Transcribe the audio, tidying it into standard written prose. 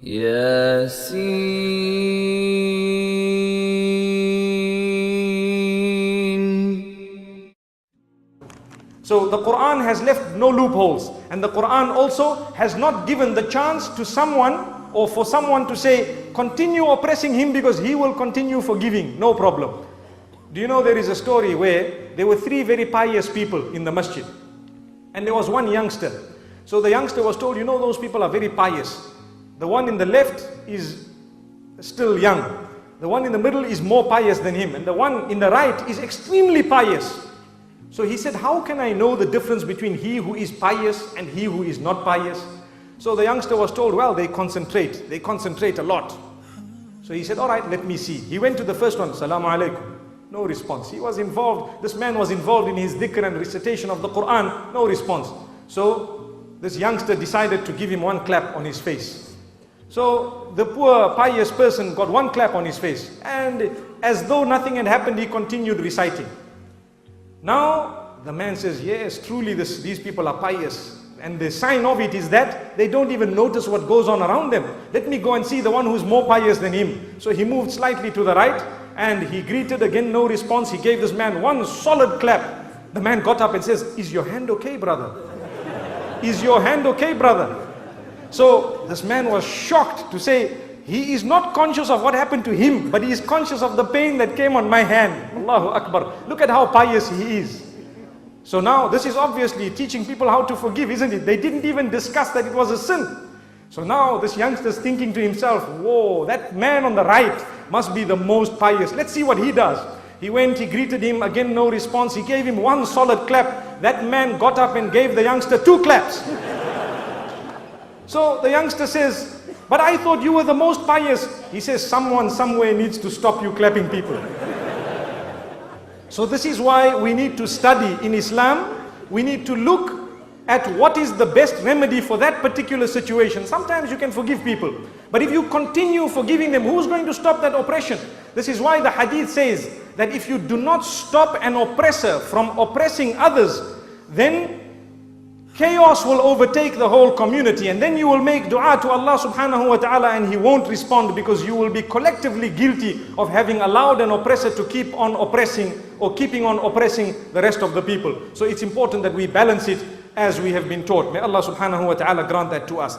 Yaseen. So the Quran has left no loopholes, and the Quran also has not given the chance to someone or for someone to say, continue oppressing him because he will continue forgiving, no problem. Do you know there is a story where there were three very pious people in the masjid, and there was one youngster. So the youngster was told, you know, those people are very pious. The one in the left is still young. The one in the middle is more pious than him, and the one in the right is extremely pious. So he said, how can I know the difference between he who is pious and he who is not pious? So the youngster was told, well, they concentrate a lot. So he said, all right, let me see. He went to the first one, Salaam alaikum. No response. He was involved, this man was involved in his dhikr and recitation of the Quran, no response. So this youngster decided to give him one clap on his face. So the poor pious person got one clap on his face, and as though nothing had happened, he continued reciting. Now the man says, yes, truly these people are pious, and the sign of it is that they don't even notice what goes on around them. Let me go and see the one who's more pious than him. So he moved slightly to the right, and he greeted again, no response. He gave this man one solid clap. The man got up and says, is your hand okay, brother? Is your hand okay, brother? So this man was shocked to say, he is not conscious of what happened to him, but he is conscious of the pain that came on my hand. Allahu Akbar. Look at how pious he is. So now this is obviously teaching people how to forgive, isn't it? They didn't even discuss that it was a sin. So now this youngster is thinking to himself, whoa, that man on the right must be the most pious. Let's see what he does. He went, he greeted him, again no response. He gave him one solid clap. That man got up and gave the youngster two claps. So the youngster says, but I thought you were the most pious. He says, someone somewhere needs to stop you clapping people. So this is why we need to study in Islam. We need to look at what is the best remedy for that particular situation. Sometimes you can forgive people, but if you continue forgiving them, who's going to stop that oppression? This is why the hadith says that if you do not stop an oppressor from oppressing others, then chaos will overtake the whole community, and then you will make dua to Allah subhanahu wa ta'ala and He won't respond, because you will be collectively guilty of having allowed an oppressor to keep on oppressing or keeping on oppressing the rest of the people. So it's important that we balance it as we have been taught. May Allah subhanahu wa ta'ala grant that to us.